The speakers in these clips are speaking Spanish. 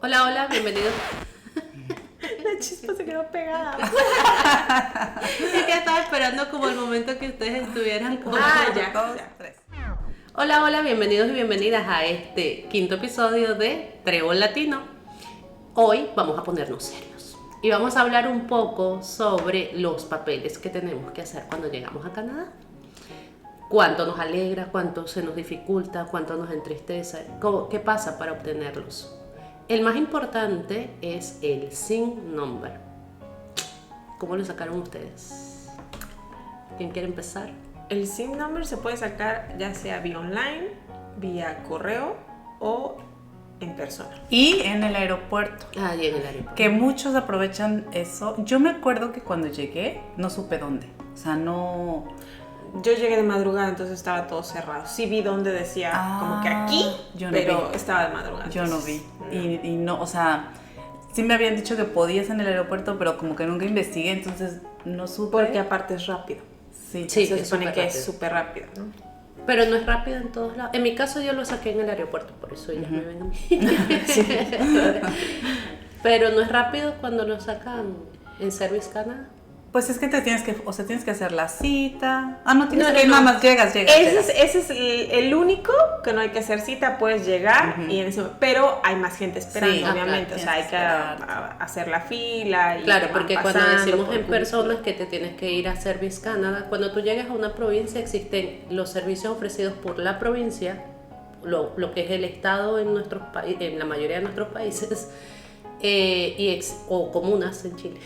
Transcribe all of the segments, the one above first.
Hola, hola, bienvenidos. La chispa se quedó pegada. Es que estaba esperando como el momento que ustedes estuvieran como... Ya. 2, 3. Hola, hola, bienvenidos y bienvenidas a este quinto episodio de Trébol Latino. Hoy vamos a ponernos serios y vamos a hablar un poco sobre los papeles que tenemos que hacer cuando llegamos a Canadá. Cuánto nos alegra, cuánto se nos dificulta, cuánto nos entristece, qué pasa para obtenerlos. El más importante es el SIN number. ¿Cómo lo sacaron ustedes? ¿Quién quiere empezar? El SIN number se puede sacar ya sea vía online, vía correo o en persona. Y en el aeropuerto. Ah, y en el aeropuerto. Que muchos aprovechan eso. Yo me acuerdo que cuando llegué no supe dónde. O sea, no... Yo llegué de madrugada, entonces estaba todo cerrado. Sí vi dónde decía como que aquí, yo no pero vi. estaba de madrugada. Yo no vi. entonces, Y no, o sea, sí me habían dicho que podías en el aeropuerto, pero como que nunca investigué, entonces no supe. Porque aparte es rápido. Sí. Sí. Se es supone súper que rápido. es súper rápido, ¿no? Pero no es rápido en todos lados. En mi caso yo lo saqué en el aeropuerto, por eso ya me ven a mí. Pero no es rápido cuando lo sacan en Service Canada. Pues es que tienes que hacer la cita. No tienes No, que ir, no, nada no. más llegas. Ese es el único que no hay que hacer cita, puedes llegar y en ese, pero hay más gente esperando, Sí, obviamente, claro, o sea, hay que tienes que hacer la fila y Claro, te van porque cuando pasando decimos por en tu- personas que te tienes que ir a Service Canada, cuando tú llegas a una provincia existen los servicios ofrecidos por la provincia, lo que es el estado en nuestros en la mayoría de nuestros países, o comunas en Chile,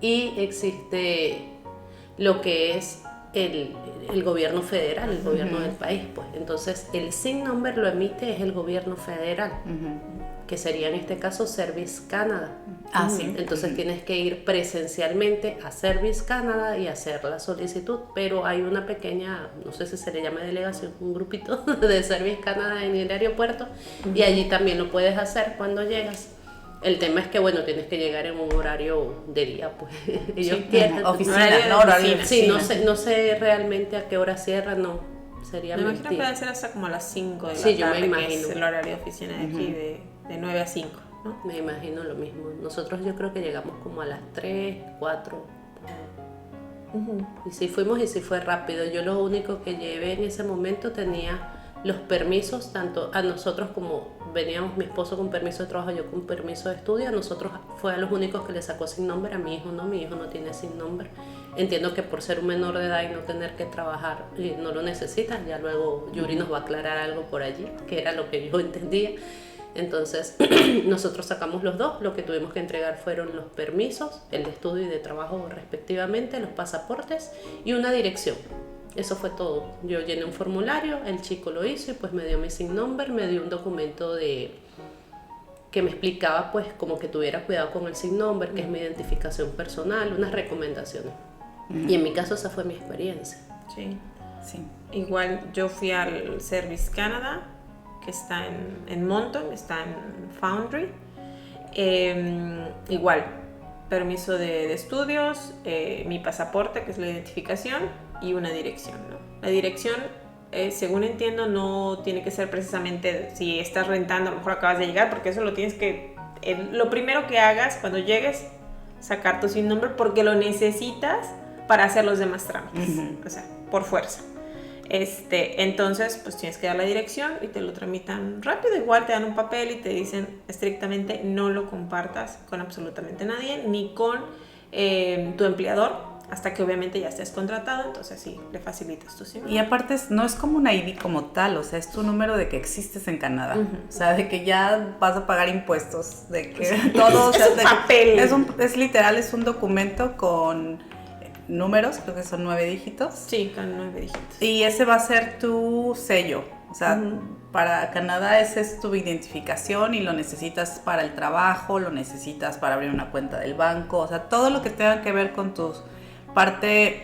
y existe lo que es el gobierno federal, el gobierno del país, pues. Entonces el SIN number lo emite es el gobierno federal, que sería en este caso Service Canada. Sí. Entonces tienes que ir presencialmente a Service Canada y hacer la solicitud, pero hay una pequeña, no sé si se le llama delegación, un grupito de Service Canada en el aeropuerto, y allí también lo puedes hacer cuando llegas. El tema es que, bueno, tienes que llegar en un horario de día, pues. Ellos quieren. Oficina, Horario de ¿no? Horario de oficina. Sí, oficina. no sé realmente a qué hora cierran, no. Sería Me imagino que mentira. debe ser hasta como a las 5 de la Sí, yo me tarde, que imagino. es el horario de oficina de aquí, de 9 a 5, ¿no? Me imagino lo mismo. Nosotros yo creo que llegamos como a las 3, 4. Y sí fuimos y sí fue rápido. Yo lo único que llevé en ese momento tenía los permisos, tanto a nosotros como veníamos mi esposo con permiso de trabajo, yo con permiso de estudio, a nosotros fue a los únicos que le sacó SIN number, a mi hijo no tiene SIN number. Entiendo que por ser un menor de edad y no tener que trabajar no lo necesitas, ya luego Yuri nos va a aclarar algo por allí, que era lo que yo entendía. Entonces nosotros sacamos los dos, lo que tuvimos que entregar fueron los permisos, el de estudio y de trabajo respectivamente, los pasaportes y una dirección. Eso fue todo. Yo llené un formulario, el chico lo hizo y pues me dio mi SIN number, me dio un documento que me explicaba pues como que tuviera cuidado con el SIN number, que es mi identificación personal, unas recomendaciones. Y en mi caso esa fue mi experiencia. Sí. Sí. Igual yo fui al Service Canada, que está en Moncton, está en Foundry. Igual, permiso de estudios, mi pasaporte, que es la identificación, y una dirección, ¿no? La dirección, según entiendo, no tiene que ser precisamente si estás rentando, a lo mejor acabas de llegar, porque eso lo tienes que... lo primero que hagas cuando llegues, sacar tu SIN number, porque lo necesitas para hacer los demás trámites, o sea, por fuerza. Entonces, pues tienes que dar la dirección y te lo tramitan rápido. Igual te dan un papel y te dicen estrictamente no lo compartas con absolutamente nadie, ni con tu empleador, hasta que obviamente ya estés contratado, entonces sí, le facilitas tu SIN. Y aparte no es como un ID como tal, o sea, es tu número de que existes en Canadá. O sea, de que ya vas a pagar impuestos, de que todo... o sea, es un papel. Es literal, es un documento con números, creo que son 9 dígitos. Sí, con 9 dígitos. Y ese va a ser tu sello. O sea, para Canadá esa es tu identificación y lo necesitas para el trabajo, lo necesitas para abrir una cuenta del banco, o sea, todo lo que tenga que ver con tus parte,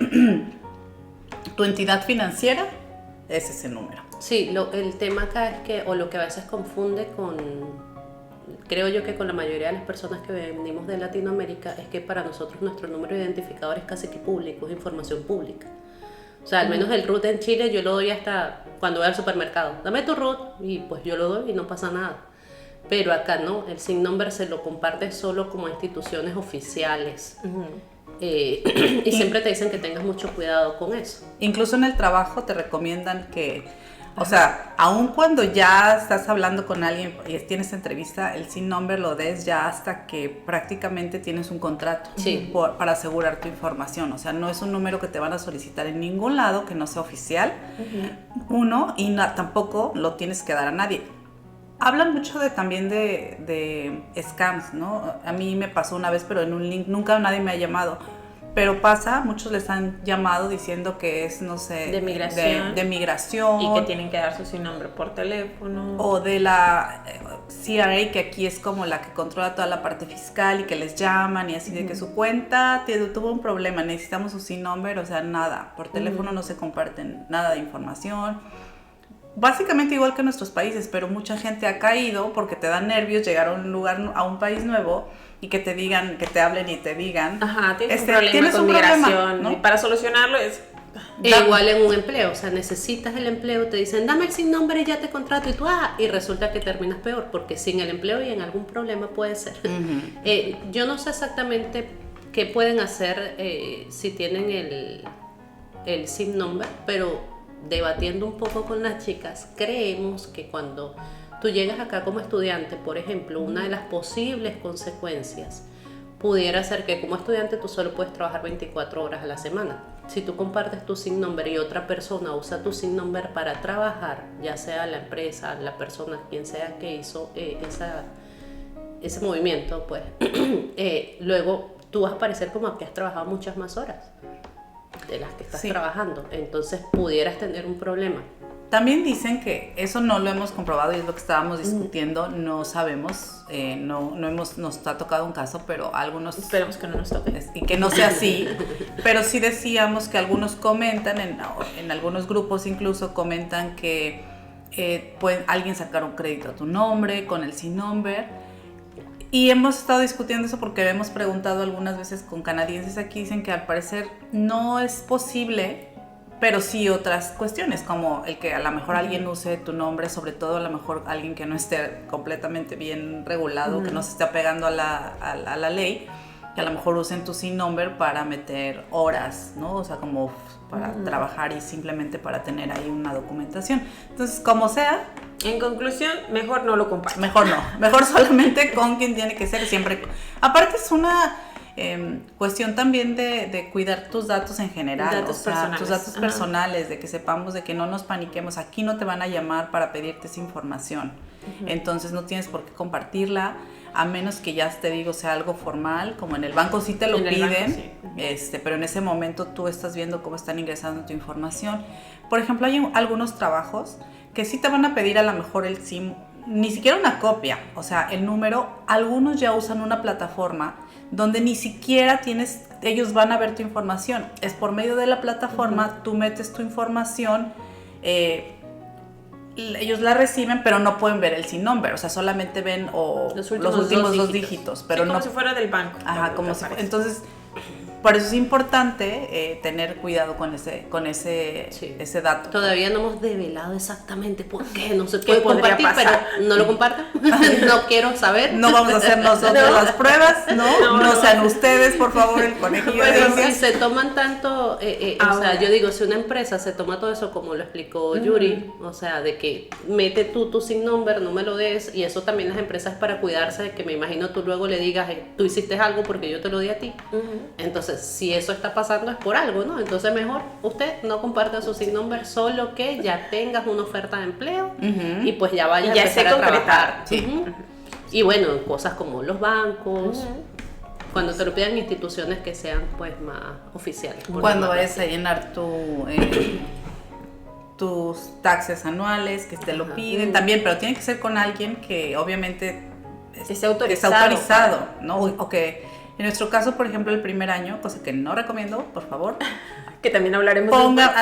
tu entidad financiera, es ese número. Sí, el tema acá es que, o lo que a veces confunde creo yo que con la mayoría de las personas que venimos de Latinoamérica, es que para nosotros nuestro número de identificador es casi que público, es información pública. O sea, al menos el RUT en Chile yo lo doy hasta cuando voy al supermercado. Dame tu RUT y pues yo lo doy y no pasa nada. Pero acá no, el SIN number se lo comparte solo como instituciones oficiales. Y siempre te dicen que tengas mucho cuidado con eso. Incluso en el trabajo te recomiendan que, o sea, aun cuando ya estás hablando con alguien y tienes entrevista, el SIN number lo des ya hasta que prácticamente tienes un contrato para asegurar tu información. O sea, no es un número que te van a solicitar en ningún lado que no sea oficial, uno, y tampoco lo tienes que dar a nadie. Hablan mucho también de scams, ¿no? A mí me pasó una vez, pero en un link, nunca nadie me ha llamado. Pero pasa, muchos les han llamado diciendo que es, no sé... De migración. De migración. Y que tienen que dar su SIN nombre por teléfono. O de la CRA, que aquí es como la que controla toda la parte fiscal y que les llaman y así de que su cuenta tuvo un problema, necesitamos su SIN number, o sea, nada. Por teléfono no se comparten nada de información. Básicamente igual que en nuestros países, pero mucha gente ha caído porque te dan nervios llegar a un lugar, a un país nuevo y que te digan, que te hablen y te digan. Ajá, tienes un problema con migración, ¿no? Y para solucionarlo es... Igual en un empleo, o sea, necesitas el empleo, te dicen, dame el SIN number y ya te contrato, y resulta que terminas peor, porque sin el empleo y en algún problema puede ser. Yo no sé exactamente qué pueden hacer si tienen el SIN number, pero debatiendo un poco con las chicas, creemos que cuando tú llegas acá como estudiante, por ejemplo, una de las posibles consecuencias pudiera ser que como estudiante tú solo puedes trabajar 24 horas a la semana. Si tú compartes tu SIN number y otra persona usa tu SIN number para trabajar, ya sea la empresa, la persona, quien sea que hizo ese movimiento, pues luego tú vas a parecer como que has trabajado muchas más horas de las que estás trabajando, entonces pudieras tener un problema. También dicen que eso no lo hemos comprobado y es lo que estábamos discutiendo, no sabemos, nos ha tocado un caso, pero algunos... Esperemos que no nos toque. Y que no sea así, pero sí decíamos que algunos comentan, en algunos grupos incluso comentan que puede alguien sacar un crédito a tu nombre, con el SIN number. Y hemos estado discutiendo eso porque hemos preguntado algunas veces con canadienses aquí, dicen que al parecer no es posible, pero sí otras cuestiones, como el que a lo mejor alguien use tu nombre, sobre todo a lo mejor alguien que no esté completamente bien regulado, que no se esté apegando a la ley, que a lo mejor usen tu SIN number para meter horas, ¿no? O sea, como para trabajar y simplemente para tener ahí una documentación. Entonces, como sea... En conclusión, mejor no lo compartas. Mejor no, mejor solamente con quien tiene que ser siempre. Aparte es una cuestión también de cuidar tus datos en general, tus datos personales, de que sepamos, de que no nos paniquemos. Aquí no te van a llamar para pedirte esa información, entonces no tienes por qué compartirla, a menos que ya te digo sea algo formal, como en el banco sí te lo piden, pero en ese momento tú estás viendo cómo están ingresando tu información. Por ejemplo, hay algunos trabajos que sí te van a pedir a lo mejor el SIM, ni siquiera una copia, o sea, el número. Algunos ya usan una plataforma donde ni siquiera ellos van a ver tu información, es por medio de la plataforma, tú metes tu información, ellos la reciben, pero no pueden ver el SIN number, o sea, solamente ven los últimos dos dígitos, pero como si fuera del banco. Ajá, como si fuera. Entonces, por eso es importante tener cuidado con ese dato. Todavía no hemos develado exactamente por qué no se puede compartir, pero no lo compartan. No quiero saber. No vamos a hacer nosotros las pruebas, no sean ustedes, por favor, el conejillo de Pero Indias. si se toman tanto, o sea, yo digo, si una empresa se toma todo eso como lo explicó Yuri, o sea, de que mete tú tu SIN number, no me lo des, y eso también las empresas para cuidarse de que me imagino tú luego le digas, tú hiciste algo porque yo te lo di a ti. Entonces, si eso está pasando es por algo, ¿no? Entonces mejor usted no comparta su SIN number, solo que ya tengas una oferta de empleo y pues ya vayas a empezar a trabajar. Y bueno, cosas como los bancos, cuando te lo pidan instituciones que sean pues más oficiales. Cuando vayas a llenar tus taxes anuales, que te lo piden también, pero tiene que ser con alguien que obviamente esté autorizado, ¿no? O que en nuestro caso, por ejemplo, el primer año, cosa que no recomiendo, por favor, que también hablaremos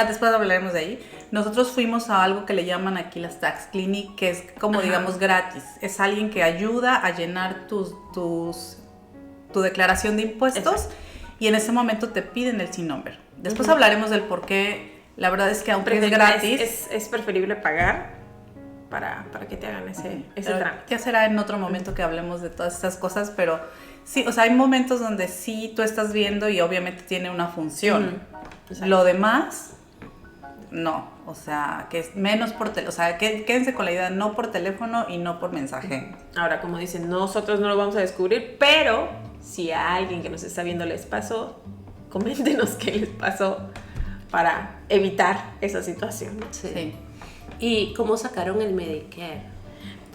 después hablaremos de ahí. Nosotros fuimos a algo que le llaman aquí las Tax Clinic, que es como digamos gratis. Es alguien que ayuda a llenar tu declaración de impuestos y en ese momento te piden el SIN number. Después hablaremos del por qué. La verdad es que aunque es gratis, es preferible pagar para que te hagan ese Pero trámite. ya será en otro momento que hablemos de todas estas cosas, pero sí, o sea, hay momentos donde sí tú estás viendo y obviamente tiene una función. Lo demás, no, o sea, que es menos por teléfono, o sea, quédense con la idea, no por teléfono y no por mensaje. Ahora, como dicen, nosotros no lo vamos a descubrir, pero si a alguien que nos está viendo les pasó, coméntenos qué les pasó para evitar esa situación, ¿no? Sí. ¿Y cómo sacaron el Medicare?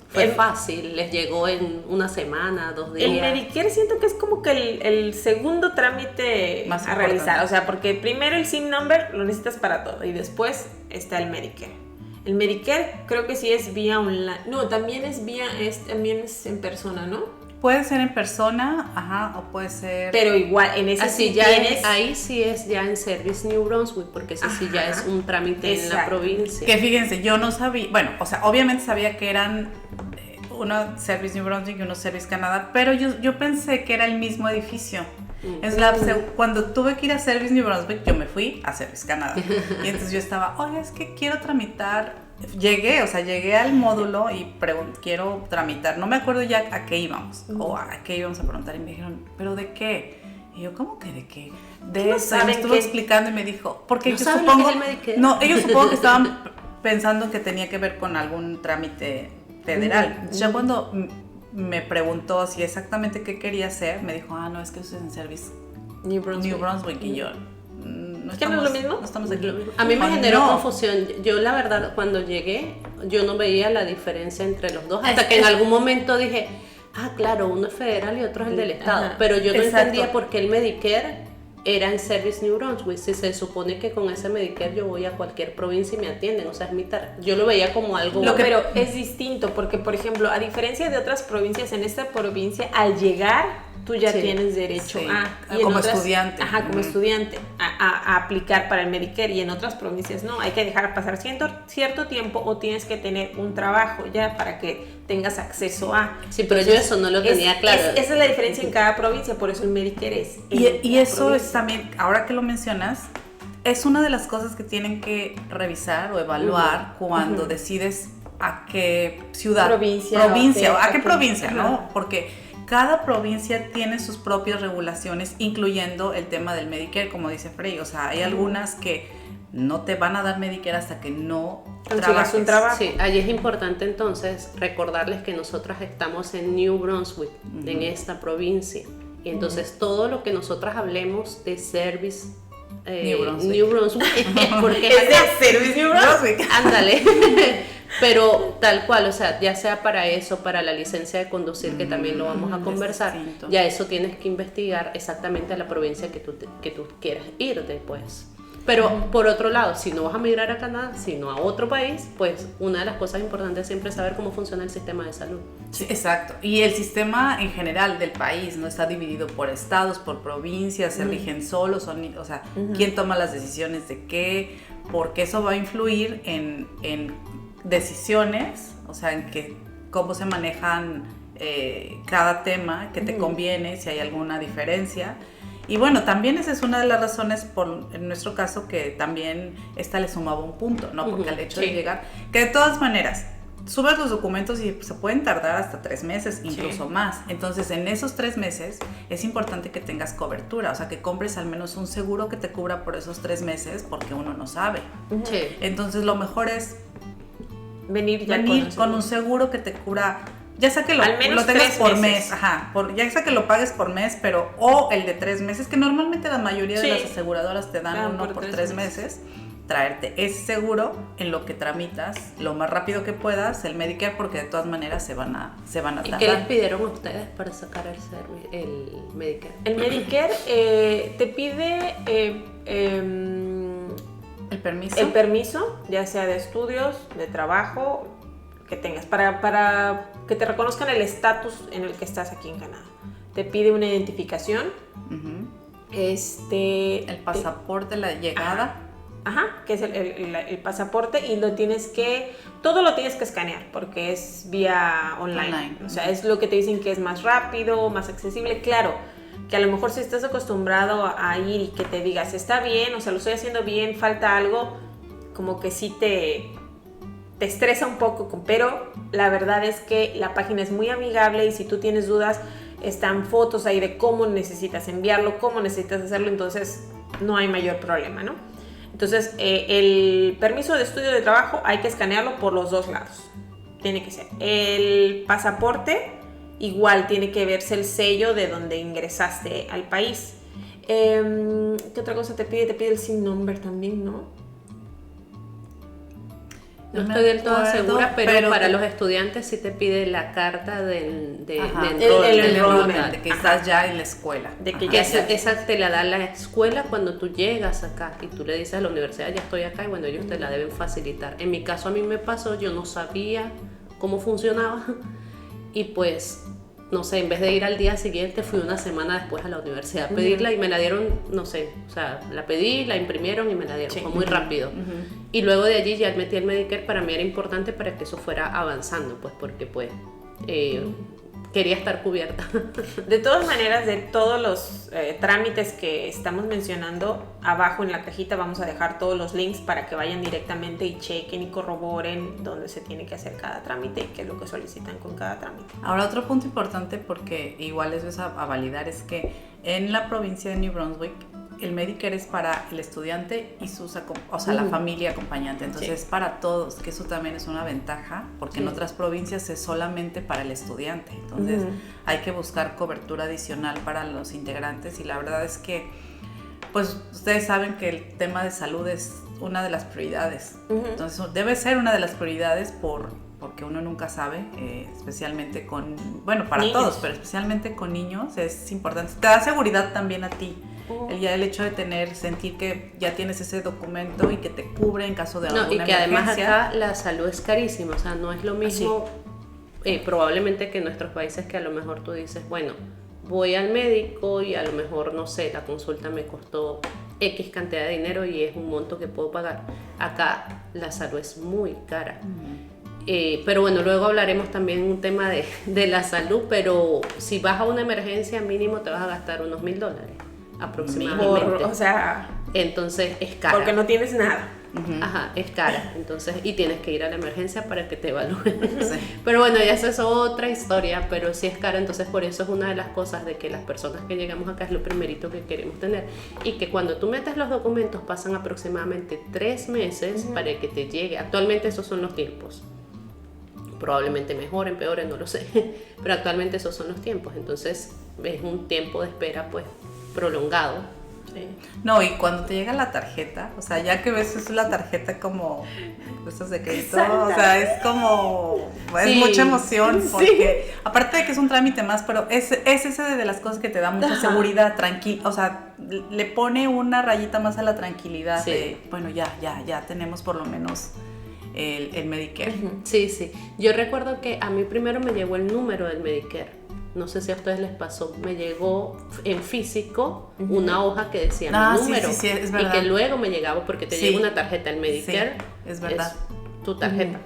¿Fue fácil? ¿Les llegó en una semana, 2 días? El Medicare siento que es como que el segundo trámite Más a realizar. O sea, porque primero el SIM number lo necesitas para todo y después está el Medicare. El Medicare creo que sí es vía online. No, también también es en persona, ¿no? Puede ser en persona, ajá, o puede ser... Pero igual, en ese Así sí ya tienes... ahí sí es ya en Service New Brunswick, porque ese sí ya es un trámite en la Exacto. provincia. Que fíjense, yo no sabía, bueno, o sea, obviamente sabía que eran uno Service New Brunswick y uno Service Canadá, pero yo pensé que era el mismo edificio. Cuando tuve que ir a Service New Brunswick, yo me fui a Service Canadá. Y entonces yo estaba, oye, es que quiero tramitar. Llegué al módulo y quiero tramitar. No me acuerdo ya a qué íbamos o a qué íbamos a preguntar. Y me dijeron, ¿pero de qué? Y yo, ¿cómo que de qué? De eso. Y me estuvo explicando y me dijo, porque ¿No yo saben supongo. lo que es el Medicare? No, ellos supongo que estaban pensando que tenía que ver con algún trámite federal. Ya cuando me preguntó si exactamente qué quería hacer, me dijo, no, es que eso es en Service New Brunswick. Y yo, ¿Es que no es lo mismo? No estamos aquí. A mí me generó No. confusión. Yo la verdad cuando llegué, yo no veía la diferencia entre los dos, hasta que en algún momento dije, claro, uno es federal y otro es el del estado. Ajá. Pero yo no Exacto. entendía por qué el Medicare era en Service New Brunswick. Si se supone que con ese Medicare yo voy a cualquier provincia y me atienden, o sea, yo lo veía como algo... Pero es distinto porque, por ejemplo, a diferencia de otras provincias, en esta provincia, al llegar, tú ya tienes derecho como estudiante. Ajá, como estudiante, a aplicar para el Medicare, y en otras provincias no, hay que dejar pasar cierto tiempo o tienes que tener un trabajo ya para que tengas acceso a... Sí, pero yo eso no lo tenía claro. Esa es la diferencia en cada provincia, por eso el Medicare es... Y eso es también, ahora que lo mencionas, es una de las cosas que tienen que revisar o evaluar cuando decides a qué ciudad, provincia a qué provincia, ¿no? Porque cada provincia tiene sus propias regulaciones, incluyendo el tema del Medicare, como dice Frey. O sea, hay algunas que no te van a dar Medicare hasta que no trabajes. Un trabajo. Sí, ahí es importante entonces recordarles que nosotras estamos en New Brunswick, en esta provincia. Y entonces todo lo que nosotras hablemos de Service New Brunswick porque es de Service New Brunswick. Ándale. Pero tal cual, o sea, ya sea para eso, para la licencia de conducir, que también lo vamos a conversar, ya eso tienes que investigar exactamente a la provincia que tú quieras ir después. Pero por otro lado, si no vas a migrar a Canadá, sino a otro país, pues una de las cosas importantes siempre es saber cómo funciona el sistema de salud. Sí, exacto. Y el sistema en general del país no está dividido por estados, por provincias, se rigen solos, o sea, quién toma las decisiones de qué, porque eso va a influir en decisiones, o sea, en cómo se manejan cada tema, que te conviene, si hay alguna diferencia. Y bueno, también esa es una de las razones en nuestro caso que también esta le sumaba un punto, ¿no? Porque al hecho de llegar, que de todas maneras, subes los documentos y se pueden tardar hasta 3 meses, incluso más. Entonces, en esos 3 meses es importante que tengas cobertura, o sea, que compres al menos un seguro que te cubra por esos 3 meses, porque uno no sabe. Sí. Entonces, lo mejor es venir con un seguro que te cubra, ya sea que lo tengas por mes, ya sea que lo pagues por mes, pero o el de 3 meses, que normalmente la mayoría de las aseguradoras te dan uno por 3 meses, traerte ese seguro en lo que tramitas lo más rápido que puedas el Medicare, porque de todas maneras se van a tardar. ¿Y qué les pidieron a ustedes para sacar el Medicare? El Medicare te pide el permiso, ya sea de estudios, de trabajo, que tengas, para que te reconozcan el estatus en el que estás aquí en Canadá. Te pide una identificación, el pasaporte, la llegada. Que es el pasaporte, y todo lo tienes que escanear, porque es vía online. O sea, es lo que te dicen que es más rápido, más accesible. Claro, que a lo mejor si estás acostumbrado a ir y que te digas, está bien, o sea, lo estoy haciendo bien, falta algo, como que sí te estresa un poco, pero la verdad es que la página es muy amigable y si tú tienes dudas, están fotos ahí de cómo necesitas enviarlo, cómo necesitas hacerlo, entonces no hay mayor problema, ¿no? Entonces, el permiso de estudio de trabajo hay que escanearlo por los dos lados. Tiene que ser. El pasaporte, igual tiene que verse el sello de donde ingresaste al país. ¿Qué otra cosa te pide? Te pide el SIN number también, ¿no? No estoy del todo segura, pero para los estudiantes sí te pide la carta de enrollment, de que estás ya en la escuela. De que esa te la da la escuela cuando tú llegas acá y tú le dices a la universidad, ya estoy acá, y bueno, ellos te la deben facilitar. En mi caso a mí me pasó, yo no sabía cómo funcionaba y pues, no sé, en vez de ir al día siguiente, fui una semana después a la universidad a pedirla y me la dieron, no sé, o sea, la pedí, la imprimieron y me la dieron, fue muy rápido. Y luego de allí ya metí el Medicare, para mí era importante para que eso fuera avanzando, pues porque pues quería estar cubierta. De todas maneras, de todos los trámites que estamos mencionando, abajo en la cajita vamos a dejar todos los links para que vayan directamente y chequen y corroboren dónde se tiene que hacer cada trámite y qué es lo que solicitan con cada trámite. Ahora, otro punto importante, porque igual eso es a validar, es que en la provincia de New Brunswick el Medicare es para el estudiante y la familia acompañante, entonces es para todos, que eso también es una ventaja, porque en otras provincias es solamente para el estudiante, entonces hay que buscar cobertura adicional para los integrantes y la verdad es que, pues ustedes saben que el tema de salud es una de las prioridades, entonces debe ser una de las prioridades porque uno nunca sabe, especialmente para niños. Todos, pero especialmente con niños es importante, te da seguridad también a ti. El hecho de sentir que ya tienes ese documento y que te cubre en caso de alguna emergencia. Y que además acá la salud es carísima, o sea, no es lo mismo probablemente que en nuestros países, que a lo mejor tú dices, bueno, voy al médico y a lo mejor, no sé, la consulta me costó X cantidad de dinero y es un monto que puedo pagar. Acá la salud es muy cara. Pero bueno, luego hablaremos también un tema de la salud, pero si vas a una emergencia mínimo te vas a gastar unos $1,000 aproximadamente. Entonces es cara. Porque no tienes nada. Ajá, es cara. Entonces, y tienes que ir a la emergencia para que te evalúen. Pero bueno, ya esa es otra historia, pero sí es cara. Entonces, por eso es una de las cosas de que las personas que llegamos acá es lo primerito que queremos tener. Y que cuando tú metes los documentos pasan aproximadamente 3 meses para que te llegue. Actualmente esos son los tiempos. Probablemente mejoren, empeoren, no lo sé. Pero actualmente esos son los tiempos. Entonces, es un tiempo de espera, pues, prolongado. No, y cuando te llega la tarjeta, o sea, ya que ves es la tarjeta como cosas de crédito, o sea, es como es mucha emoción, porque aparte de que es un trámite más, pero es ese de las cosas que te da mucha seguridad, tranquila, o sea, le pone una rayita más a la tranquilidad de, bueno, ya tenemos por lo menos el Medicare. Sí, yo recuerdo que a mí primero me llegó el número del Medicare. No sé si a ustedes les pasó, me llegó en físico una hoja que decía mi número, sí, es verdad. Y que luego me llegaba porque te llega una tarjeta, el Medicare, es verdad, es tu tarjeta.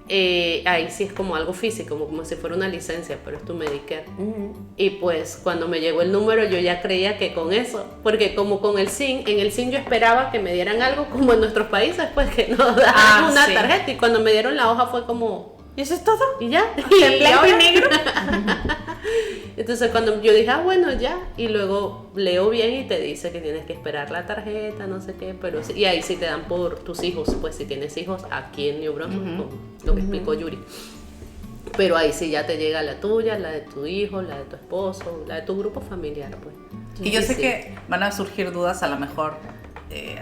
Ahí sí es como algo físico, como si fuera una licencia, pero es tu Medicare. Y pues cuando me llegó el número yo ya creía que con eso, porque como con el SIN, en el SIN yo esperaba que me dieran algo como en nuestros países, pues que nos dan una tarjeta, y cuando me dieron la hoja fue como... ¿Y eso es todo? ¿Y ya? ¿En blanco y negro? Entonces cuando yo dije, bueno, ya, y luego leo bien y te dice que tienes que esperar la tarjeta, no sé qué, pero y ahí sí te dan por tus hijos, pues si tienes hijos aquí en New Brunswick, lo que explicó Yuri. Pero ahí sí ya te llega la tuya, la de tu hijo, la de tu esposo, la de tu grupo familiar, pues. Y yo sé que van a surgir dudas, a lo mejor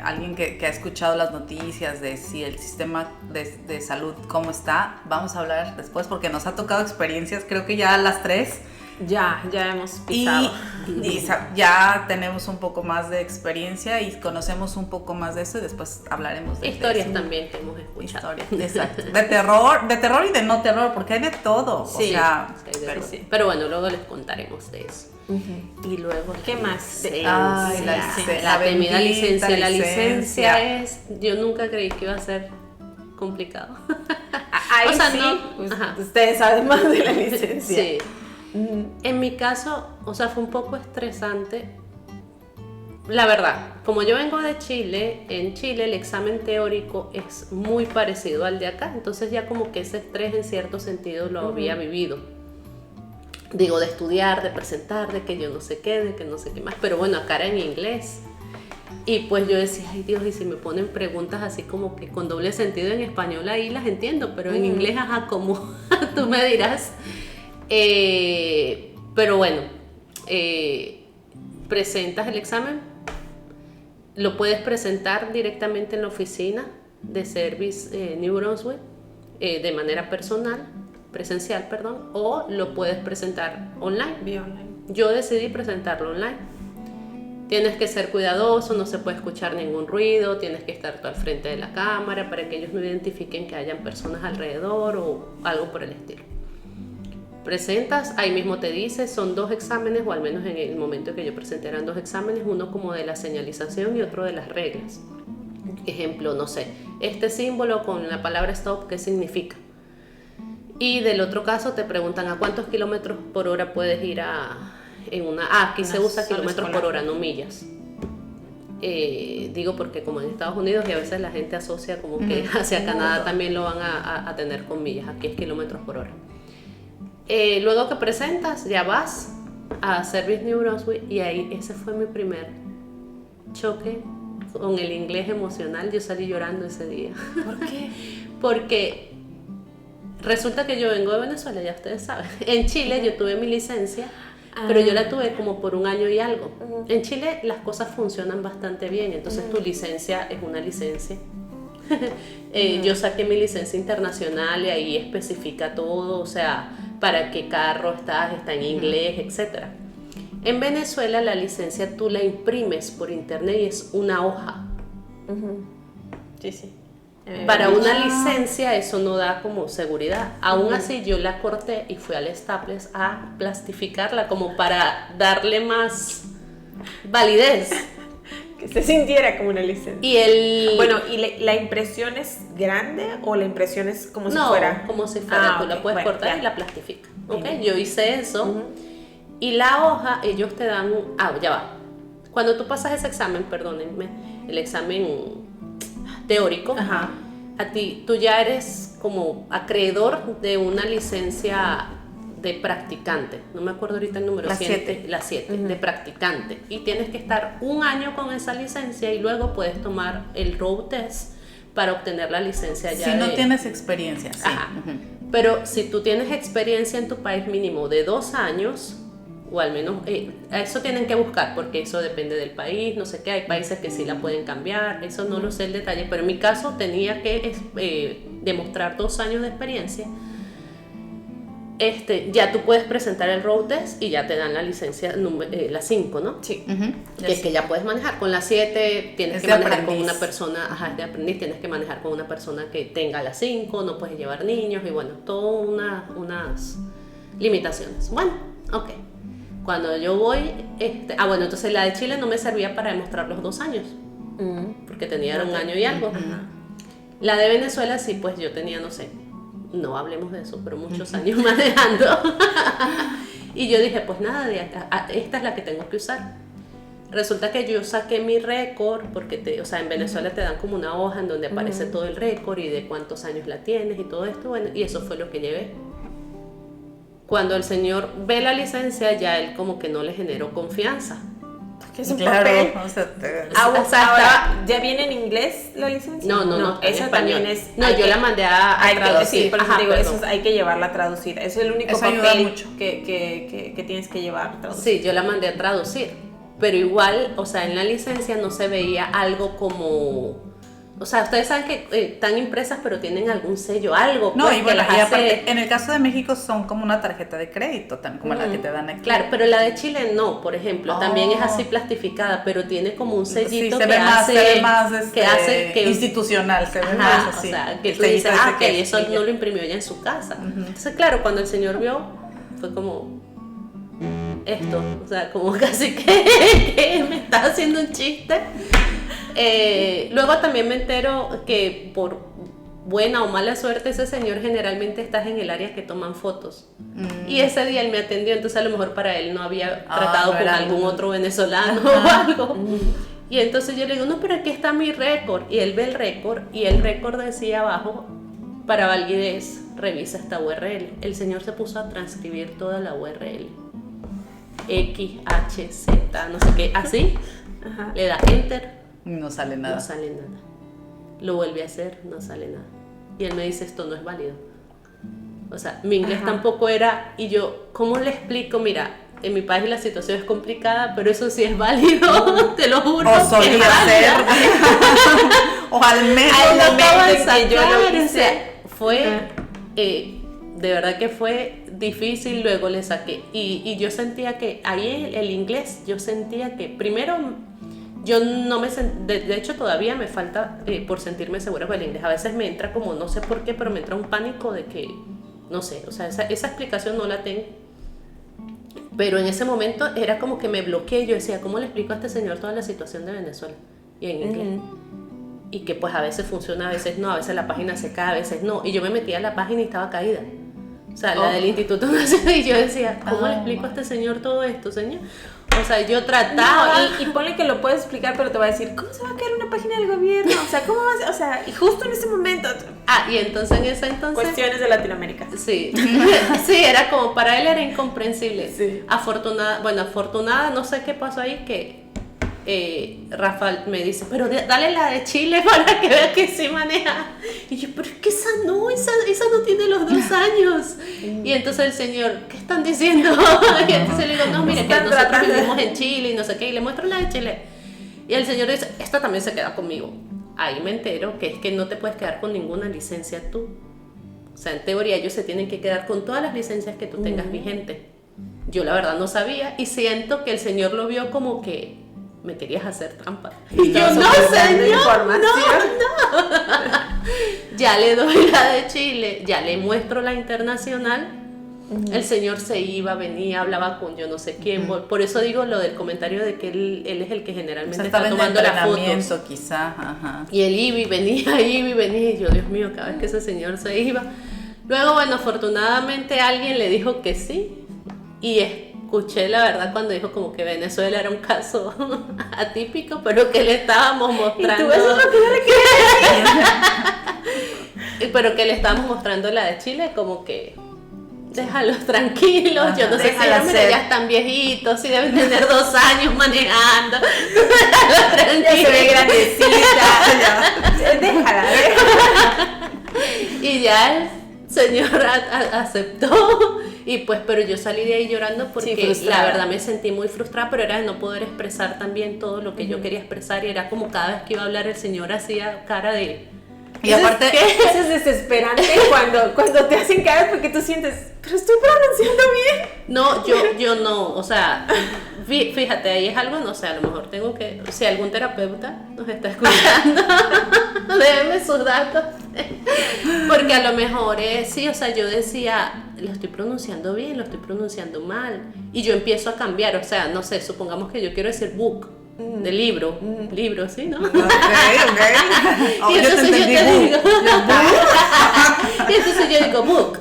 alguien que ha escuchado las noticias de si el sistema de salud cómo está, vamos a hablar después porque nos ha tocado experiencias, creo que ya las 3. Ya hemos pisado. Y ya tenemos un poco más de experiencia y conocemos un poco más de eso y después hablaremos de historias eso. También que hemos escuchado. Historias, exacto. De terror y de no terror, porque hay de todo. Sí, o sea, pero bueno, luego les contaremos de eso. Y luego, ¿qué más? La temida licencia. La licencia es, yo nunca creí que iba a ser complicado. Ahí ustedes saben más de la licencia. Sí. En mi caso, o sea, fue un poco estresante la verdad, como yo vengo de Chile, en Chile el examen teórico es muy parecido al de acá, entonces ya como que ese estrés en cierto sentido lo había vivido. Digo, de estudiar, de presentar, de que yo no sé qué, de que no sé qué más, pero bueno, acá era en inglés. Y pues yo decía, ay Dios, y si me ponen preguntas así como que con doble sentido en español, ahí las entiendo, pero en inglés, ajá, como tú me dirás. Pero bueno, presentas el examen, lo puedes presentar directamente en la oficina de Service New Brunswick de manera presencial, o lo puedes presentar online. Vía online. Yo decidí presentarlo online. Tienes que ser cuidadoso, no se puede escuchar ningún ruido, tienes que estar tú al frente de la cámara para que ellos no identifiquen que hayan personas alrededor o algo por el estilo. Presentas, ahí mismo te dice, son 2 exámenes, o al menos en el momento que yo presenté eran 2 exámenes, uno como de la señalización y otro de las reglas. Ejemplo, no sé, este símbolo con la palabra stop, ¿qué significa? Y del otro caso te preguntan a cuántos kilómetros por hora puedes ir aquí se usa kilómetros por hora, no millas. Digo porque como en Estados Unidos y a veces la gente asocia como que hacia Canadá también lo van a tener con millas, aquí es kilómetros por hora. Luego que presentas, ya vas a Service New Brunswick y ahí ese fue mi primer choque con el inglés emocional. Yo salí llorando ese día. ¿Por qué? Porque resulta que yo vengo de Venezuela, ya ustedes saben. En Chile yo tuve mi licencia, pero yo la tuve como por 1 año y algo. En Chile las cosas funcionan bastante bien, entonces tu licencia es una licencia. Yo saqué mi licencia internacional y ahí especifica todo, o sea, para qué carro está en inglés, etc. En Venezuela la licencia tú la imprimes por internet y es una hoja. Sí, sí. Para una licencia eso no da como seguridad. Aún así yo la corté y fui al Staples a plastificarla como para darle más validez. Que se sintiera como una licencia. Bueno, ¿y la impresión es grande o la impresión es como si fuera? No, como si fuera. Tú la puedes cortar y la plastificas. ¿Okay? Yo hice eso. Y la hoja, ellos te dan... ya va. Cuando tú pasas ese examen, perdónenme, el examen teórico, tú ya eres como acreedor de una licencia de practicante, no me acuerdo ahorita el número, la 7, de practicante, y tienes que estar 1 año con esa licencia y luego puedes tomar el road test para obtener la licencia ya. Si no tienes experiencia, sí. Pero si tú tienes experiencia en tu país mínimo de 2 años, o al menos eso tienen que buscar, porque eso depende del país, no sé qué, hay países que sí la pueden cambiar, eso no lo sé el detalle, pero en mi caso tenía que demostrar 2 años de experiencia. Ya tú puedes presentar el road test y ya te dan la licencia, la 5, ¿no? Sí. Que es que ya puedes manejar. Con la 7 tienes que manejar con una persona, de aprendiz, tienes que manejar con una persona que tenga la 5, no puedes llevar niños y bueno, todas unas limitaciones. Bueno, ok. Cuando yo voy, bueno, entonces la de Chile no me servía para demostrar los 2 años, porque tenía 1 año y algo. La de Venezuela sí, pues yo tenía, no sé, no hablemos de eso, pero muchos años manejando. Y yo dije, pues nada, esta es la que tengo que usar. Resulta que yo saqué mi récord, porque en Venezuela te dan como una hoja en donde aparece todo el récord y de cuántos años la tienes y todo esto, bueno, y eso fue lo que llevé. Cuando el señor ve la licencia, ya él como que no le generó confianza. Que es un papel. Ahora, ¿ya viene en inglés la licencia? No, esa también es... yo la mandé a traducir. Sí, pero digo, eso hay que llevarla traducida. Es el único papel que tienes que llevar traducida. Sí, yo la mandé a traducir. Pero igual, en la licencia no se veía algo como... ustedes saben que están impresas, pero tienen algún sello, algo. No, pues, y bueno, y aparte, en el caso de México son como una tarjeta de crédito, como la que te dan aquí. Claro, pero la de Chile no, por ejemplo, también es así plastificada, pero tiene como un sellito se ve más institucional, se ve más así. O sea, que tú dices, que eso no lo imprimió ella en su casa. Entonces, claro, cuando el señor vio, fue como... esto, como casi que me está haciendo un chiste. Luego también me entero que buena o mala suerte, ese señor generalmente está en el área que toman fotos. Y ese día él me atendió, entonces a lo mejor para él no había tratado con algún otro venezolano o algo. Y entonces yo le digo, no, pero aquí está mi récord. Y él ve el récord, y el récord decía abajo, para validez, revisa esta URL. El señor se puso a transcribir toda la URL. X, H, Z, no sé qué, así. Ajá. Le da enter. No sale nada. No sale nada. Lo vuelve a hacer, no sale nada. Y él me dice, esto no es válido. O sea, mi inglés tampoco era, y yo, ¿cómo le explico? Mira, en mi país la situación es complicada, pero eso sí es válido, te lo juro. O solía ser. O al menos lo que yo lo hice. Fue, de verdad que fue difícil, luego le saqué. Y yo sentía que ahí el inglés, yo sentía que primero, yo no me de hecho todavía me falta por sentirme segura con el inglés. A veces me entra como, no sé por qué, pero me entra un pánico de que, no sé, o sea, esa explicación no la tengo. Pero en ese momento era como que me bloqueé. Yo decía, ¿cómo le explico a este señor toda la situación de Venezuela? Y en inglés. Y que pues a veces funciona, a veces no, a veces la página se cae, a veces no. Y yo me metía a la página y estaba caída. O sea, la del Instituto Nacional. Y yo decía, ¿cómo le explico a este señor todo esto, señor? O sea, yo trataba... No, y ponle que lo puedes explicar, pero te va a decir, ¿cómo se va a caer una página del gobierno? O sea, ¿cómo vas? O sea, y justo en ese momento... y entonces en ese entonces... Cuestiones de Latinoamérica. Sí, sí, era como, para él era incomprensible. Sí. Afortunada, no sé qué pasó ahí, que Rafael me dice, pero dale la de Chile para que vea que sí maneja. Y yo, pero es que esa no tiene los 2 años. Y entonces el señor, ¿qué están diciendo? Y entonces le digo, no, mire, que nosotros vivimos en Chile y no sé qué, y le muestro la de Chile. Y el señor dice, esta también se queda conmigo. Ahí me entero que es que no te puedes quedar con ninguna licencia tú. O sea, en teoría ellos se tienen que quedar con todas las licencias que tú tengas vigentes. Yo la verdad no sabía, y siento que el señor lo vio como que me querías hacer trampa. Y yo, no, señor, no. Ya le doy la de Chile, ya le muestro la internacional. El señor se iba, venía, hablaba con yo no sé quién. Por eso digo lo del comentario de que él es el que generalmente está tomando las fotos. Quizá, ajá. Y él iba y venía, y yo, Dios mío, cada vez que ese señor se iba. Luego, bueno, afortunadamente alguien le dijo que sí. Y escuché la verdad cuando dijo como que Venezuela era un caso atípico, pero que le estábamos mostrando. ¿Y tú eso es lo que yo le quería decir? Pero que le estábamos mostrando la de Chile, como que déjalos tranquilos. Ajá, yo no sé si ya están viejitos, si deben tener 2 años manejando. Déjalos tranquilos. Ya se ve grandecita. Déjala. Y ya el señor aceptó. Y pues, pero yo salí de ahí llorando porque la verdad me sentí muy frustrada, pero era de no poder expresar también todo lo que yo quería expresar, y era como cada vez que iba a hablar el señor hacía cara de... Y aparte, eso es desesperante cuando te hacen caras porque tú sientes, pero estoy pronunciando bien. No, yo no, o sea, fíjate, ahí es algo, no sé, a lo mejor tengo que, si algún terapeuta nos está escuchando, déjenme sus datos, porque a lo mejor sí, o sea, yo decía, lo estoy pronunciando bien, lo estoy pronunciando mal, y yo empiezo a cambiar, o sea, no sé, supongamos que yo quiero decir book, de libro, ¿sí, no? Ok. Y entonces yo te digo, y entonces yo digo book,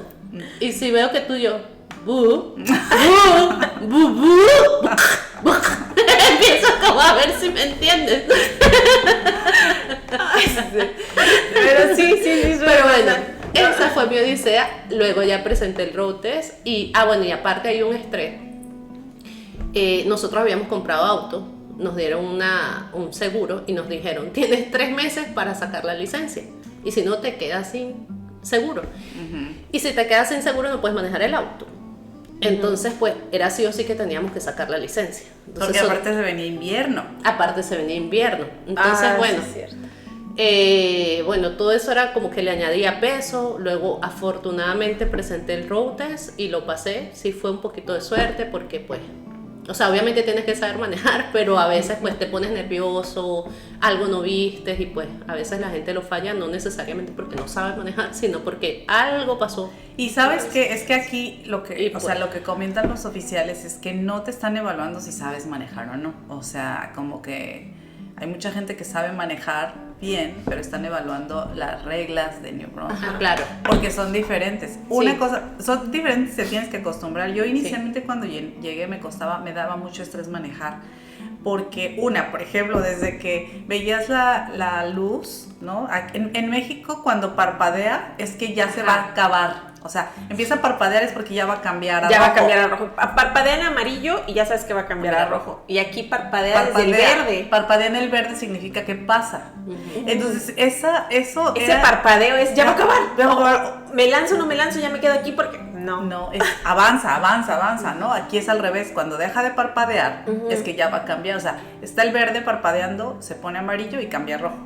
y si veo que tú yo empiezo como a ver si me entiendes. Pero sí, pero bueno, esa fue mi odisea. Luego ya presenté el road test y bueno, y aparte hay un estrés. Nosotros habíamos comprado auto, nos dieron un seguro y nos dijeron, tienes 3 meses para sacar la licencia, y si no te quedas sin seguro, y si te quedas sin seguro no puedes manejar el auto. Entonces pues era sí o sí que teníamos que sacar la licencia. Entonces, porque aparte se venía invierno. Entonces bueno, sí, es cierto. Bueno, todo eso era como que le añadía peso. Luego afortunadamente presenté el road test y lo pasé. Sí, fue un poquito de suerte porque pues, o sea, obviamente tienes que saber manejar, pero a veces pues te pones nervioso, algo no vistes, y pues a veces la gente lo falla no necesariamente porque no sabe manejar, sino porque algo pasó. Y sabes que es que aquí lo que, pues, o sea, lo que comentan los oficiales es que no te están evaluando si sabes manejar o no. O sea, como que hay mucha gente que sabe manejar bien, pero están evaluando las reglas de New Brunswick. Ajá, claro. Porque son diferentes. Una cosa, son diferentes, te tienes que acostumbrar. Yo inicialmente cuando llegué me daba mucho estrés manejar. Porque por ejemplo, desde que veías la luz, ¿no? En México cuando parpadea es que ya se va a acabar. O sea, empieza a parpadear es porque ya va a cambiar a rojo. Ya va a cambiar a rojo. Parpadea en amarillo y ya sabes que va a cambiar a rojo. Y aquí parpadea desde el verde. Parpadea en el verde significa que pasa. Entonces, ese parpadeo es, ya va a acabar. Me lanzo, no me lanzo, ya me quedo aquí porque... No, es avanza, ¿no? Aquí es al revés, cuando deja de parpadear es que ya va a cambiar, o sea, está el verde parpadeando, se pone amarillo y cambia a rojo.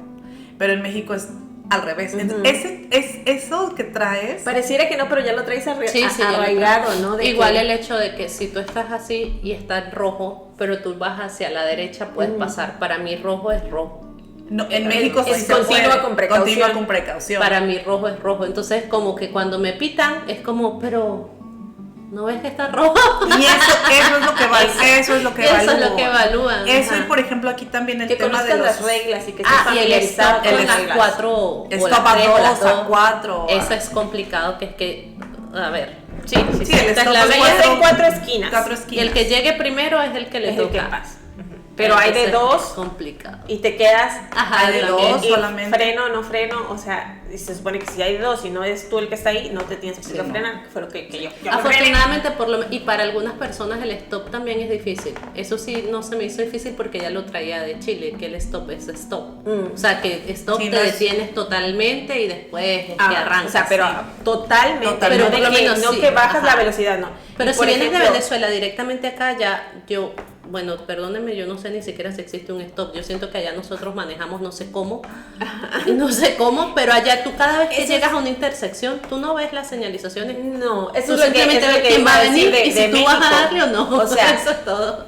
Pero en México es al revés. Entonces, eso que traes... Pareciera que no, pero ya lo traes arraigado, ¿no? Igual el hecho de que si tú estás así y está en rojo, pero tú vas hacia la derecha, puedes pasar. Para mí rojo es rojo. No, en México es continua con precaución. Continua con precaución. Para mí rojo es rojo. Entonces como que cuando me pitan es como, pero ¿no ves que está rojo? Y eso es lo que evalúan. Eso es lo que evalúan. Eso, y por ejemplo aquí también el que tema de las reglas y que y el stop con las 4 stop a 2, a 4. Eso es complicado, que es que, a ver. Sí, el stop la regla es en 4 esquinas. Y el que llegue primero es el que le toca. El que pasa. Pero hay de 2 complicado. Y te quedas hay de 2 solamente. Freno, no freno, o sea, se supone que si hay de 2 y no es tú el que está ahí, no te tienes que frenar, que fue lo que yo afortunadamente, y para algunas personas el stop también es difícil. Eso sí, no se me hizo difícil porque ya lo traía de Chile, que el stop es stop. O sea, que stop te detienes totalmente y después es que arrancas. O sea, pero totalmente. Pero no, no que bajas la velocidad, no. Pero si vienes de Venezuela directamente acá, bueno, perdónenme, yo no sé ni siquiera si existe un stop. Yo siento que allá nosotros manejamos no sé cómo, pero allá tú cada vez que llegas a una intersección, tú no ves las señalizaciones. No, eso tú es lo simplemente ves quién va a venir y si tú vas a darle o no. O sea, eso es todo.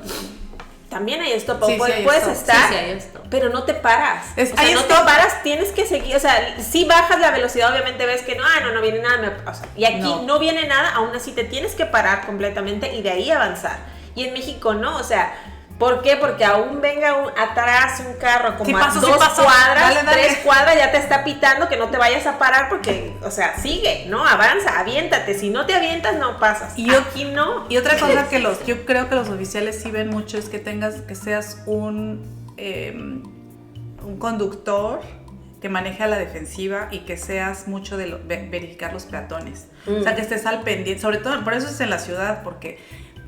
También hay stop, puedes estar, sí hay stop. Pero no te paras. No te paras, tienes que seguir, o sea, si bajas la velocidad, obviamente ves que no viene nada, y aquí no viene nada, aún así te tienes que parar completamente y de ahí avanzar. Y en México no, o sea, ¿por qué? Porque aún venga atrás un carro como a 2 cuadras, 3 cuadras, ya te está pitando que no te vayas a parar porque, o sea, sigue, ¿no? Avanza, aviéntate. Si no te avientas, no pasas. Y aquí no. Y otra cosa que yo creo que los oficiales sí ven mucho es que seas un conductor que maneje a la defensiva y que seas mucho de verificar los peatones. O sea, que estés al pendiente, sobre todo, por eso es en la ciudad, porque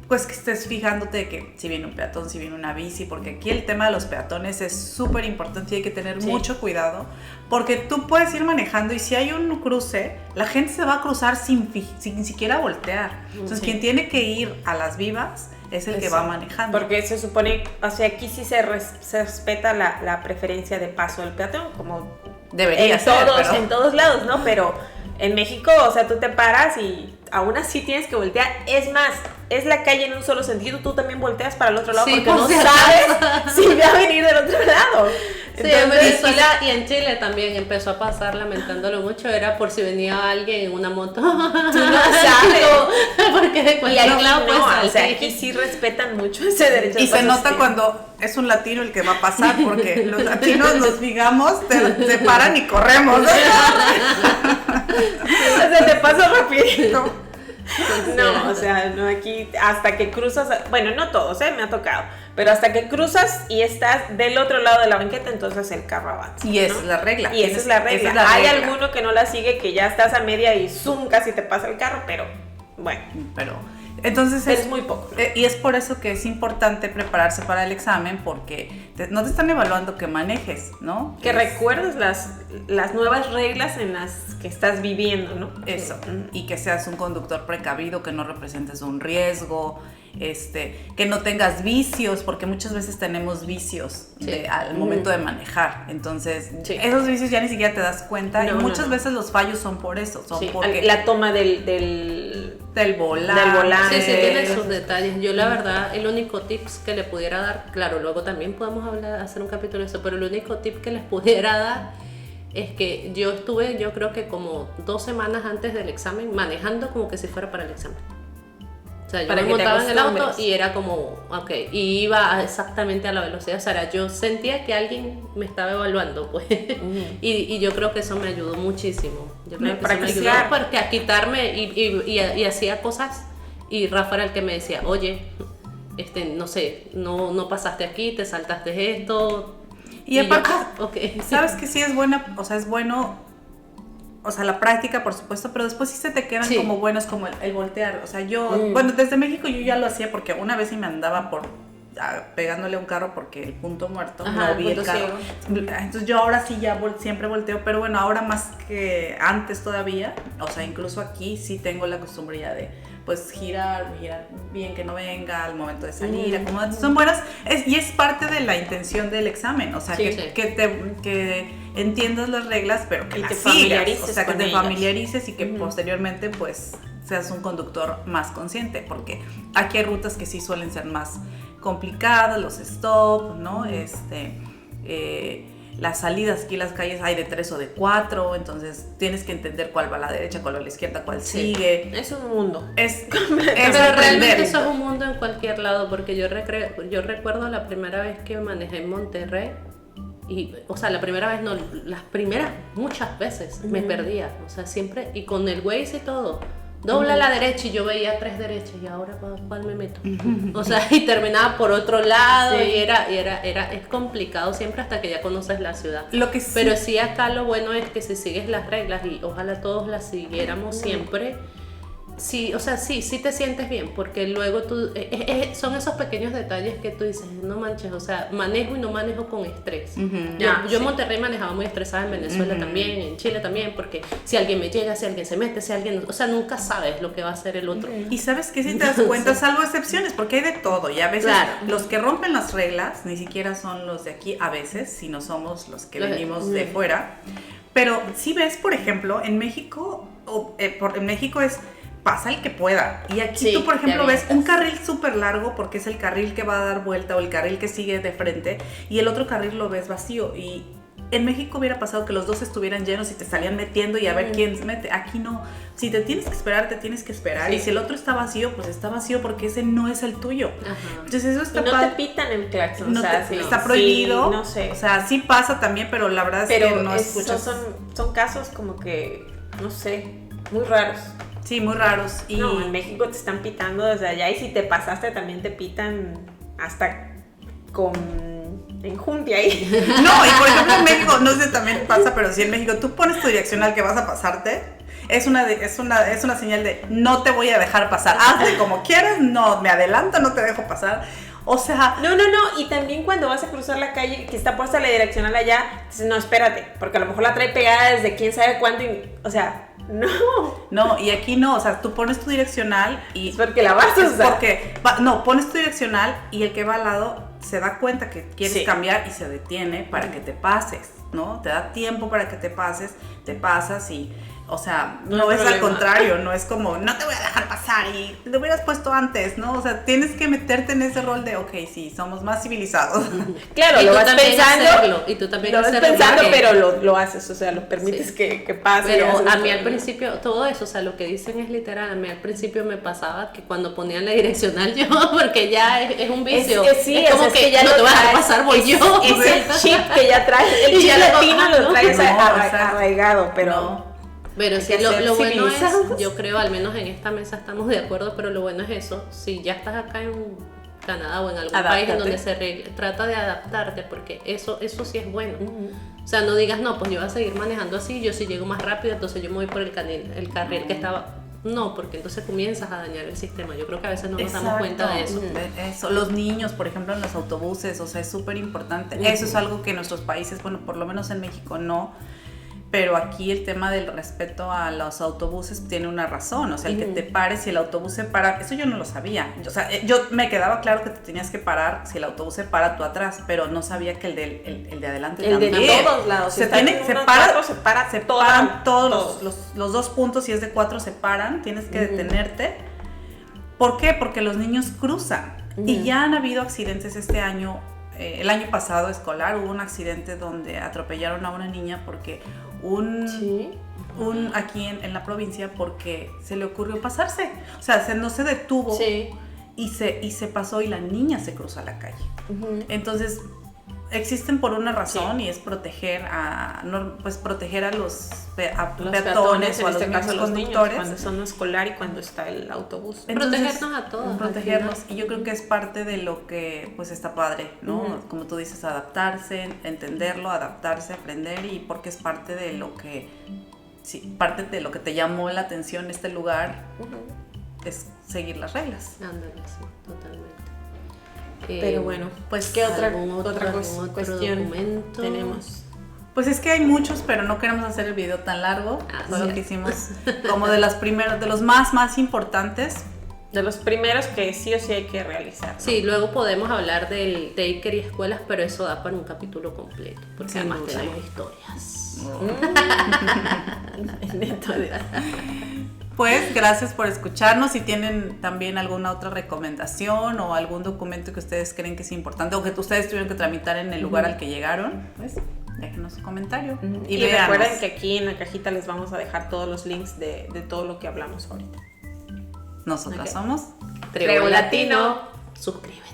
pues que estés fijándote de que si viene un peatón, si viene una bici, porque aquí el tema de los peatones es súper importante y hay que tener mucho cuidado, porque tú puedes ir manejando y si hay un cruce, la gente se va a cruzar sin siquiera voltear. Entonces, quien tiene que ir a las vivas es el que va manejando. Porque se supone, o sea, aquí sí se respeta la preferencia de paso del peatón, como debería ser, en todos lados, ¿no? Pero en México, o sea, tú te paras y aún así tienes que voltear. Es más, es la calle en un solo sentido, tú también volteas para el otro lado porque no sabes si va a venir del otro lado. Sí, en Venezuela y en Chile también empezó a pasar, lamentándolo mucho, era por si venía alguien en una moto. Tú no sabes. Porque de cualquier lado puede salir. O sea, aquí sí respetan mucho ese derecho. Y se nota cuando es un latino el que va a pasar, porque los latinos nos fijamos, te paran y corremos, ¿no? O sea, te paso rapidito. No, o sea, no, aquí hasta que cruzas, bueno, no todos, me ha tocado, pero hasta que cruzas y estás del otro lado de la banqueta, entonces el carro avanza. Y esa es la regla. Y esa es la regla. Hay alguno que no la sigue, que ya estás a media y zoom, casi te pasa el carro, pero bueno. Entonces es muy poco, ¿no? Y es por eso que es importante prepararse para el examen, porque no te están evaluando que manejes, ¿no? Que recuerdes las nuevas reglas en las que estás viviendo, ¿no? Eso, y que seas un conductor precavido, que no representes un riesgo, que no tengas vicios, porque muchas veces tenemos vicios al momento de manejar. Entonces, esos vicios ya ni siquiera te das cuenta, y muchas veces los fallos son por eso, porque la toma del volante. Sí, tiene sus detalles. Yo la verdad, el único tips que le pudiera dar, claro, luego también podemos hacer un capítulo de eso, pero el único tip que les pudiera dar es que yo creo que como 2 semanas antes del examen, manejando como que si fuera para el examen. O sea, yo Para me que te montaba en el auto acostumbres. y era como, ok, y iba exactamente a la velocidad. O sea, yo sentía que alguien me estaba evaluando, pues. Y yo creo que eso me ayudó muchísimo. Yo creo que eso me ayudó Practicar. porque a quitarme y hacía cosas. Y Rafa era el que me decía, oye, no sé, no pasaste aquí, te saltaste esto. Y aparte, yo, ok. sabes que sí es buena, o sea, es bueno, o sea, la práctica, por supuesto, pero después sí se te quedan Sí. como buenos, como el voltear. O sea, yo, bueno, desde México yo ya lo hacía porque una vez sí me andaba pegándole a un carro porque el punto muerto, Ajá, no vi el punto carro. Entonces yo ahora sí ya siempre volteo, pero bueno, ahora más que antes todavía, o sea, incluso aquí sí tengo la costumbre ya de pues girar bien, que no venga al momento de salir, acomodar. Son buenas, y es parte de la intención del examen, o sea, Sí, que entiendas las reglas, pero que Y las te sigas, familiarices o sea, que con te ellas. familiarices y que posteriormente pues seas un conductor más consciente, porque aquí hay rutas que sí suelen ser más complicadas, los stop, ¿no? Las salidas aquí, las calles hay de 3 o de 4, entonces tienes que entender cuál va a la derecha, cuál va a la izquierda, cuál Sí. sigue. Es un mundo. Es Pero aprender. realmente eso es un mundo en cualquier lado, porque yo recuerdo la primera vez que manejé en Monterrey, y, o sea, la primera vez no, las primeras muchas veces me perdía, o sea, siempre, y con el Waze y todo, dobla a la derecha y yo veía 3 derechas, y ahora ¿cuál me meto? O sea, y terminaba por otro lado, Sí. es complicado siempre hasta que ya conoces la ciudad. Lo que sí, Pero sí acá lo bueno es que si sigues las reglas, y ojalá todos las siguiéramos siempre, sí, o sea, sí te sientes bien, porque luego tú, son esos pequeños detalles que tú dices, no manches, o sea, manejo y no manejo con estrés. Yo en Monterrey manejaba muy estresada, en Venezuela también, en Chile también, porque si alguien me llega, si alguien se mete, o sea, nunca sabes lo que va a hacer el otro. y sabes que si te das cuenta, salvo excepciones, porque hay de todo, y a veces Claro. los que rompen las reglas ni siquiera son los de aquí, a veces, si no somos los que Los de- venimos de fuera. Pero si ves, por ejemplo, en México, en México es pasa el que pueda. Y aquí Sí, tú, por te ejemplo, ves avientas. un carril súper largo porque es el carril que va a dar vuelta o el carril que sigue de frente, y el otro carril lo ves vacío. Y en México hubiera pasado que los dos estuvieran llenos y te salían metiendo y a ver quién se mete. Aquí no. Si te tienes que esperar, te tienes que esperar. Sí. Y si el otro está vacío, pues está vacío porque ese no es el tuyo. Ajá. Entonces eso Y está no padre. te pitan el claxon, No o sea, te- sí, está prohibido. sí, no sé. O sea, sí pasa también, pero la verdad es que Pero no escuchas. son casos como que, no sé, muy raros. Sí, muy raros. Y No, en México te están pitando desde allá, y si te pasaste también te pitan hasta con enjundia ahí. no, y por ejemplo en México, no sé, también pasa, pero sí en México, tú pones tu direccional que vas a pasarte, es una señal de no te voy a dejar pasar, hazle como quieras, no me adelanto, no te dejo pasar. O sea, No, y también cuando vas a cruzar la calle, que está puesta la direccional allá, dices, no, espérate, porque a lo mejor la trae pegada desde quién sabe cuándo, o sea, no. no, y aquí no, o sea, tú pones tu direccional y... Es porque la vas a Es usar. porque, no, pones tu direccional y el que va al lado se da cuenta que quieres Sí. cambiar y se detiene para que te pases, ¿no? Te da tiempo para que te pases, te pasas y, o sea, No no hay es al problema. contrario, no es como, no te voy a dejar pasar y lo hubieras puesto antes, ¿no? O sea, tienes que meterte en ese rol de, ok, sí, somos más civilizados. Claro, Y lo tú vas también pensando, hacerlo, y tú también lo vas hacerlo, pensando, porque- pero lo haces, o sea, lo permites Sí. que pase. Pero haces a mí todo. al principio, todo eso, o sea, lo que dicen es literal, a mí al principio me pasaba que cuando ponían la direccional yo, porque ya es un vicio, sí, es como o sea, que ya no lo te vas a traes, pasar, voy es, yo. Es el chip que ya traes, el Y chip ya luego, latino lo no, traes no, exacto. arraigado, pero... No. Pero Hay sí, que ser lo bueno civilizados. es, yo creo, al menos en esta mesa estamos de acuerdo, pero lo bueno es eso, si ya estás acá en Canadá o en algún país en Adáptate. donde trata de adaptarte, porque eso sí es bueno. O sea, no digas, no, pues yo voy a seguir manejando así, yo si llego más rápido, entonces yo me voy por el carril que estaba... No, porque entonces comienzas a dañar el sistema. Yo creo que a veces no nos damos cuenta de eso. Eso. Los niños, por ejemplo, en los autobuses, o sea, es súper importante. Eso es algo que en nuestros países, bueno, por lo menos en México no, pero aquí el tema del respeto a los autobuses tiene una razón, o sea, el que te pares y el autobús se para, eso yo no lo sabía. O sea, yo me quedaba claro que te tenías que parar si el autobús se para tú atrás, pero no sabía que el de adelante El de también. todos lados. Se para, se toda- paran todos todos. los 2 puntos, si es de 4 se paran, tienes que detenerte. ¿Por qué? Porque los niños cruzan. Y ya han habido accidentes este año. El año pasado escolar hubo un accidente donde atropellaron a una niña porque Sí. aquí en la provincia porque se le ocurrió pasarse. O sea, no se detuvo Sí. y se pasó y la niña se cruzó a la calle. Entonces, existen por una razón y es proteger a los Los peatones o a en los este caso los niños, conductores. cuando son escolar y cuando está el autobús. Entonces, Protegernos a todos, protegernos. al Y yo creo que es parte de lo que pues está padre, ¿no? Como tú dices, adaptarse, entenderlo, adaptarse, aprender, y porque es parte de lo que, parte de lo que te llamó la atención este lugar, es seguir las reglas. Ándale, sí, totalmente. Pero bueno, pues, ¿qué otra ¿algún otro cuestión documento? tenemos? Pues es que hay muchos, pero no queremos hacer el video tan largo. Solo que hicimos como de los más importantes. De los primeros que sí o sí hay que realizar, ¿no? Sí, luego podemos hablar del daycare y escuelas, pero eso da para un capítulo completo, porque Sin además duda. tenemos historias. Neto. Pues gracias por escucharnos. Si tienen también alguna otra recomendación o algún documento que ustedes creen que es importante o que ustedes tuvieron que tramitar en el lugar al que llegaron, pues déjenos un comentario. Y véanos. recuerden que aquí en la cajita les vamos a dejar todos los links de todo lo que hablamos ahorita. Nosotras Ok. somos Tribu Latino. Latino, suscríbete.